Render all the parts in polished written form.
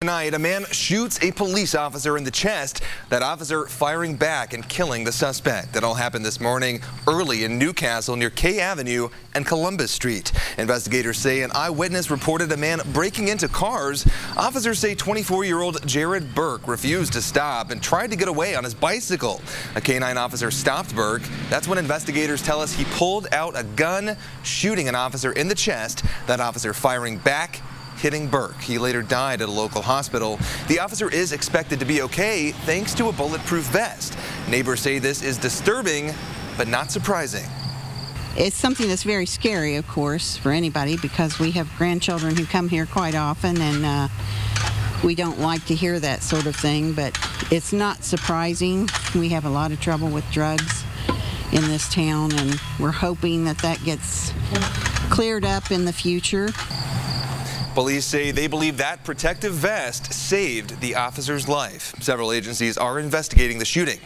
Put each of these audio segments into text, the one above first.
Tonight, a man shoots a police officer in the chest, that officer firing back and killing the suspect. That all happened this morning early in Newcastle near K Avenue and Columbus Street. Investigators say an eyewitness reported a man breaking into cars. Officers say 24-year-old Jared Burke refused to stop and tried to get away on his bicycle. A K-9 officer stopped Burke. That's when investigators tell us he pulled out a gun, shooting an officer in the chest. That officer firing back, hitting Burke. He later died at a local hospital. The officer is expected to be okay thanks to a bulletproof vest. Neighbors say this is disturbing, but not surprising. It's something that's very scary, of course, for anybody, because we have grandchildren who come here quite often, and we don't like to hear that sort of thing, but it's not surprising. We have a lot of trouble with drugs in this town, and we're hoping that that gets cleared up in the future. Police say they believe that protective vest saved the officer's life. Several agencies are investigating the shooting.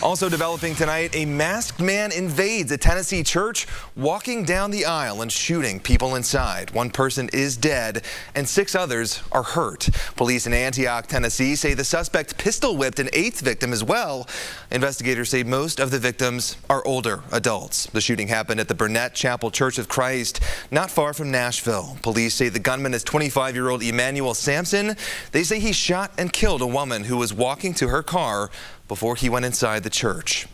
Also developing tonight, a masked man invades a Tennessee church, walking down the aisle and shooting people inside. One person is dead and 6 others are hurt. Police in Antioch, Tennessee say the suspect pistol whipped an 8th victim as well. Investigators say most of the victims are older adults. The shooting happened at the Burnett Chapel Church of Christ, not far from Nashville. Police say the gunman is 25-year-old Emmanuel Sampson. They say he shot and killed a woman who was walking to her car before he went inside the church.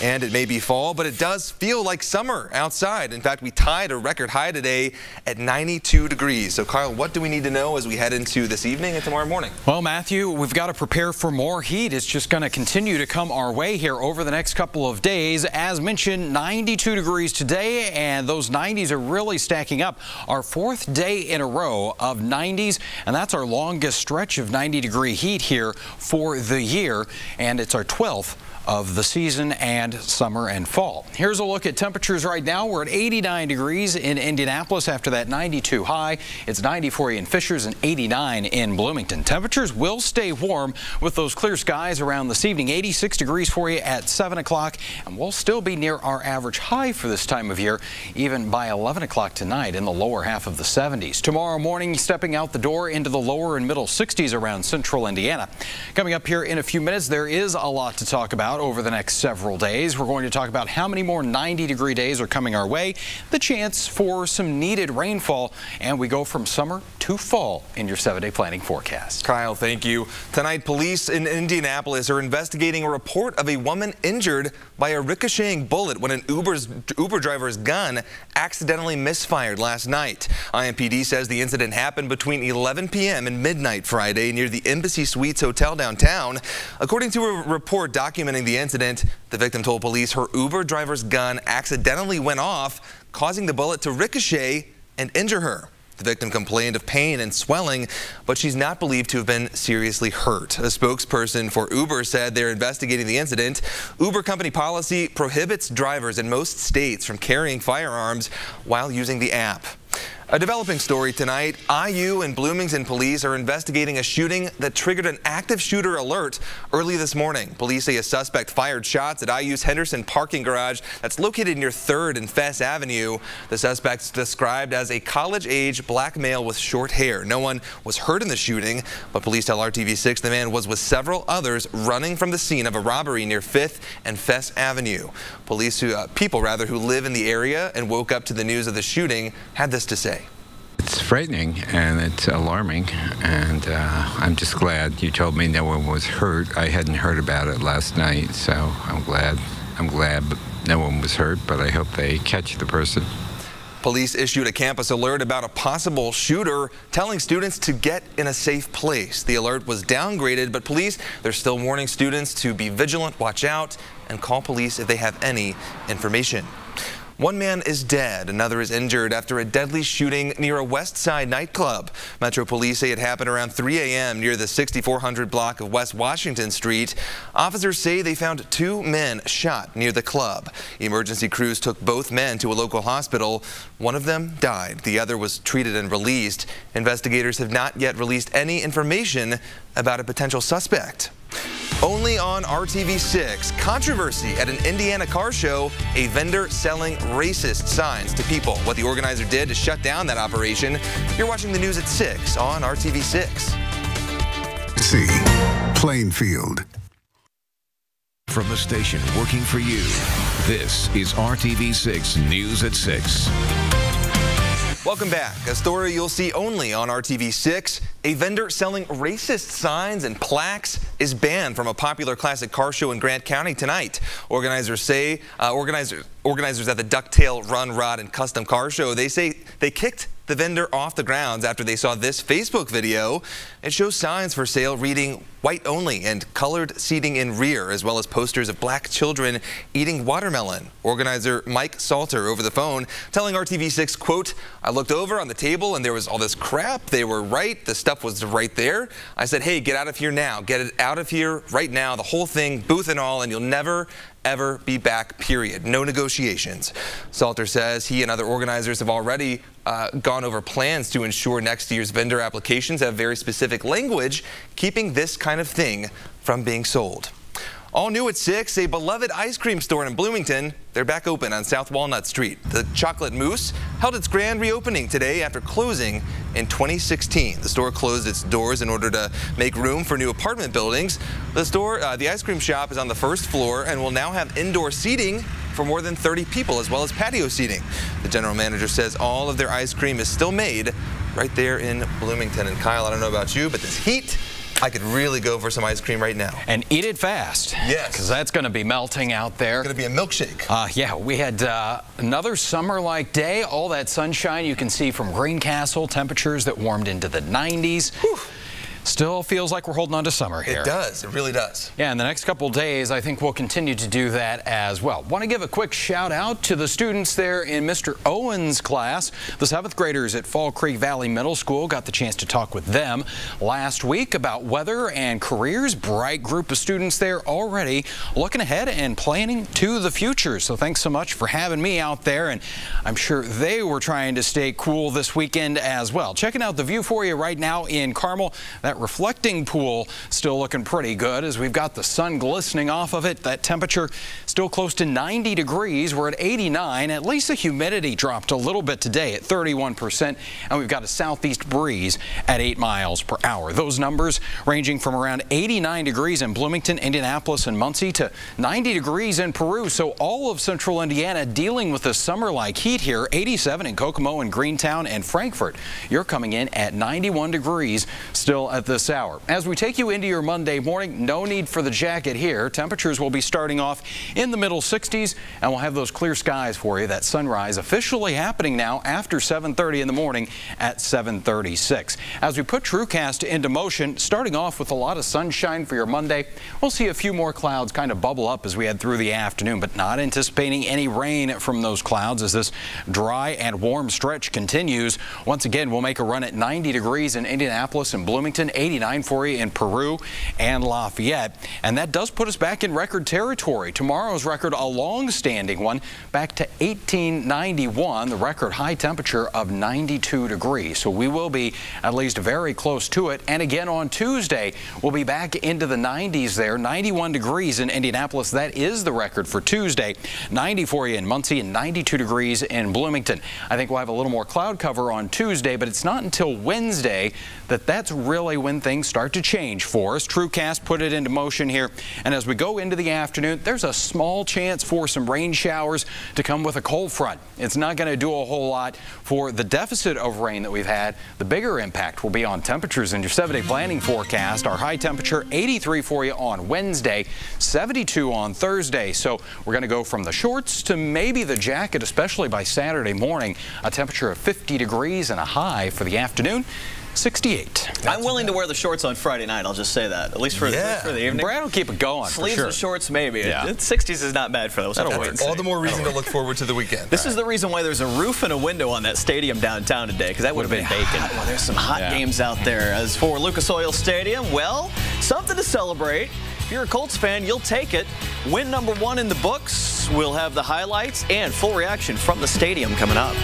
And it may be fall, but it does feel like summer outside. In fact, we tied a record high today at 92 degrees. So, Kyle, what do we need to know as we head into this evening and tomorrow morning? Well, Matthew, we've got to prepare for more heat. It's just going to continue to come our way here over the next couple of days. As mentioned, 92 degrees today, and those 90s are really stacking up. Our 4th day in a row of 90s, and that's our longest stretch of 90-degree heat here for the year, and it's our 12th of the season and summer and fall. Here's a look at temperatures right now. We're at 89 degrees in Indianapolis after that 92 high. It's 90 for you in Fishers and 89 in Bloomington. Temperatures will stay warm with those clear skies around this evening. 86 degrees for you at 7 o'clock, and we'll still be near our average high for this time of year, even by 11 o'clock tonight in the lower half of the 70s. Tomorrow morning, stepping out the door into the lower and middle 60s around central Indiana. Coming up here in a few minutes, there is a lot to talk about over the next several days. We're going to talk about how many more 90-degree days are coming our way, the chance for some needed rainfall, and we go from summer to fall in your 7-day planning forecast. Kyle, thank you. Tonight, police in Indianapolis are investigating a report of a woman injured by a ricocheting bullet when an Uber driver's gun accidentally misfired last night. IMPD says the incident happened between 11 p.m. and midnight Friday near the Embassy Suites Hotel downtown. According to a report documenting the incident, the victim told police her Uber driver's gun accidentally went off, causing the bullet to ricochet and injure her. The victim complained of pain and swelling, but she's not believed to have been seriously hurt. A spokesperson for Uber said they're investigating the incident. Uber company policy prohibits drivers in most states from carrying firearms while using the app. A developing story tonight. IU and Bloomington police are investigating a shooting that triggered an active shooter alert early this morning. Police say a suspect fired shots at IU's Henderson parking garage that's located near 3rd and Fess Avenue. The suspect's described as a college-age black male with short hair. No one was hurt in the shooting, but police tell RTV6 the man was with several others running from the scene of a robbery near 5th and Fess Avenue. People who live in the area and woke up to the news of the shooting had this to say. It's frightening and it's alarming, and I'm just glad you told me no one was hurt. I hadn't heard about it last night, so I'm glad no one was hurt, but I hope they catch the person. Police issued a campus alert about a possible shooter, telling students to get in a safe place. The alert was downgraded, but police, they're still warning students to be vigilant, watch out, and call police if they have any information. One man is dead, another is injured after a deadly shooting near a West Side nightclub. Metro Police say it happened around 3 a.m. near the 6400 block of West Washington Street. Officers say they found 2 men shot near the club. Emergency crews took both men to a local hospital. One of them died. The other was treated and released. Investigators have not yet released any information about a potential suspect. Only on RTV6, controversy at an Indiana car show, a vendor selling racist signs to people. What the organizer did to shut down that operation. You're watching the news at 6 on RTV6. Plainfield. From the station working for you, this is RTV6 News at 6. Welcome back. A story you'll see only on RTV6. A vendor selling racist signs and plaques is banned from a popular classic car show in Grant County tonight. Organizers say, organizers at the Ducktail Run, Rod, and Custom Car Show, they say they kicked the vendor off the grounds after they saw this Facebook video. It shows signs for sale reading "white only" and colored seating in rear, as well as posters of black children eating watermelon. Organizer Mike Salter over the phone telling RTV6, quote, "I looked over on the table and there was all this crap. They were right. The stuff was right there. I said, hey, get out of here now. Get it out of here right now. The whole thing, booth and all, and you'll never ever be back, period. No negotiations." Salter says he and other organizers have already gone over plans to ensure next year's vendor applications have very specific language, keeping this kind of thing from being sold. All new at 6, a beloved ice cream store in Bloomington. They're back open on South Walnut Street. The Chocolate Moose held its grand reopening today after closing in 2016. The store closed its doors in order to make room for new apartment buildings. The ice cream shop is on the first floor and will now have indoor seating for more than 30 people, as well as patio seating. The general manager says all of their ice cream is still made right there in Bloomington. And Kyle, I don't know about you, but this heat, I could really go for some ice cream right now. And eat it fast. Yes. Because that's going to be melting out there. It's going to be a milkshake. Yeah, we had another summer-like day. All that sunshine you can see from Greencastle. Temperatures that warmed into the 90s. Whew. Still feels like we're holding on to summer here. It does. It really does. Yeah, in the next couple days, I think we'll continue to do that as well. Want to give a quick shout out to the students there in Mr. Owen's class. The 7th graders at Fall Creek Valley Middle School got the chance to talk with them last week about weather and careers. Bright group of students there already looking ahead and planning to the future. So thanks so much for having me out there. And I'm sure they were trying to stay cool this weekend as well. Checking out the view for you right now in Carmel. That reflecting pool still looking pretty good as we've got the sun glistening off of it. That temperature still close to 90 degrees. We're at 89. At least the humidity dropped a little bit today at 31%, and we've got a southeast breeze at 8 miles per hour. Those numbers ranging from around 89 degrees in Bloomington, Indianapolis, and Muncie to 90 degrees in Peru. So all of central Indiana dealing with the summer-like heat here. 87 in Kokomo and Greentown and Frankfort. You're coming in at 91 degrees still at this hour. As we take you into your Monday morning, no need for the jacket here. Temperatures will be starting off in the middle 60s, and we'll have those clear skies for you. That sunrise officially happening now after 7:30 in the morning at 7:36. As we put TrueCast into motion, starting off with a lot of sunshine for your Monday, we'll see a few more clouds kind of bubble up as we head through the afternoon, but not anticipating any rain from those clouds as this dry and warm stretch continues. Once again, we'll make a run at 90 degrees in Indianapolis and Bloomington, 89 for you in Peru and Lafayette. And that does put us back in record territory. Tomorrow's record, a long-standing one, back to 1891, the record high temperature of 92 degrees. So we will be at least very close to it. And again on Tuesday, we'll be back into the 90s there. 91 degrees in Indianapolis. That is the record for Tuesday. 90 for you in Muncie and 92 degrees in Bloomington. I think we'll have a little more cloud cover on Tuesday, but it's not until Wednesday that's really when things start to change for us. TrueCast put it into motion here, and as we go into the afternoon, there's a small chance for some rain showers to come with a cold front. It's not going to do a whole lot for the deficit of rain that we've had. The bigger impact will be on temperatures in your 7-day planning forecast. Our high temperature 83 for you on Wednesday, 72 on Thursday. So we're going to go from the shorts to maybe the jacket, especially by Saturday morning. A temperature of 50 degrees and a high for the afternoon. 68. I'm willing to wear the shorts on Friday night. I'll just say that. At least for the evening. Brad will keep it going. Sleeves for sure. and shorts, maybe. Yeah. 60s is not bad for those. All the more reason to look forward to the weekend. This is the reason why there's a roof and a window on that stadium downtown today, because that would have been bacon. Well, there's some hot games out there. As for Lucas Oil Stadium, well, something to celebrate. If you're a Colts fan, you'll take it. Win #1 in the books. We'll have the highlights and full reaction from the stadium coming up.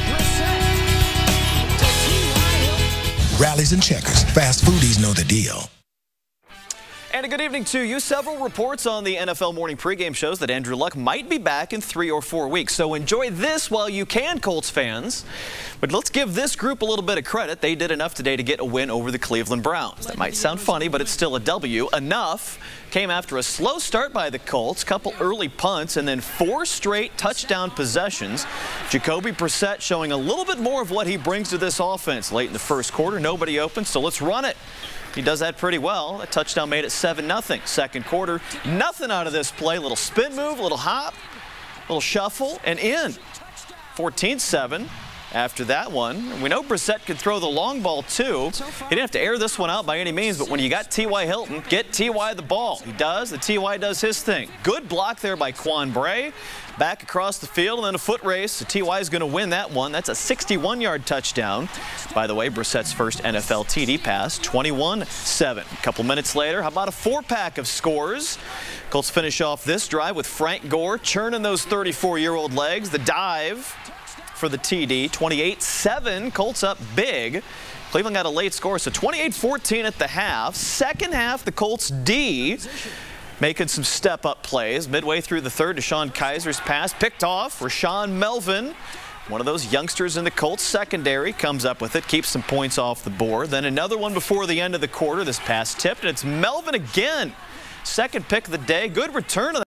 Rallies and Checkers. Fast foodies know the deal. And a good evening to you. Several reports on the NFL morning pregame shows that Andrew Luck might be back in 3 or 4 weeks. So enjoy this while you can, Colts fans. But let's give this group a little bit of credit. They did enough today to get a win over the Cleveland Browns. That might sound funny, but it's still a W. Enough came after a slow start by the Colts, couple early punts, and then 4 straight touchdown possessions. Jacoby Brissett showing a little bit more of what he brings to this offense. Late in the first quarter, nobody open, so let's run it. He does that pretty well. That touchdown made it 7-0. Second quarter, nothing out of this play. Little spin move, little hop, little shuffle, and in. 14-7. After that one, we know Brissett could throw the long ball too. He didn't have to air this one out by any means, but when you got T.Y. Hilton, get T.Y. the ball. He does. The T.Y. does his thing. Good block there by Quan Bray. Back across the field and then a foot race. So T.Y. is going to win that one. That's a 61-yard touchdown. By the way, Brissett's first NFL TD pass, 21-7. A couple minutes later, how about a 4-pack of scores? Colts finish off this drive with Frank Gore churning those 34-year-old legs. The dive for the TD, 28-7. Colts up big. Cleveland got a late score, so 28-14 at the half. Second half, the Colts D making some step-up plays. Midway through the third, DeShone Kizer's pass picked off. Rashaan Melvin, one of those youngsters in the Colts secondary, comes up with it, keeps some points off the board. Then another one before the end of the quarter. This pass tipped, and it's Melvin again. Second pick of the day. Good return on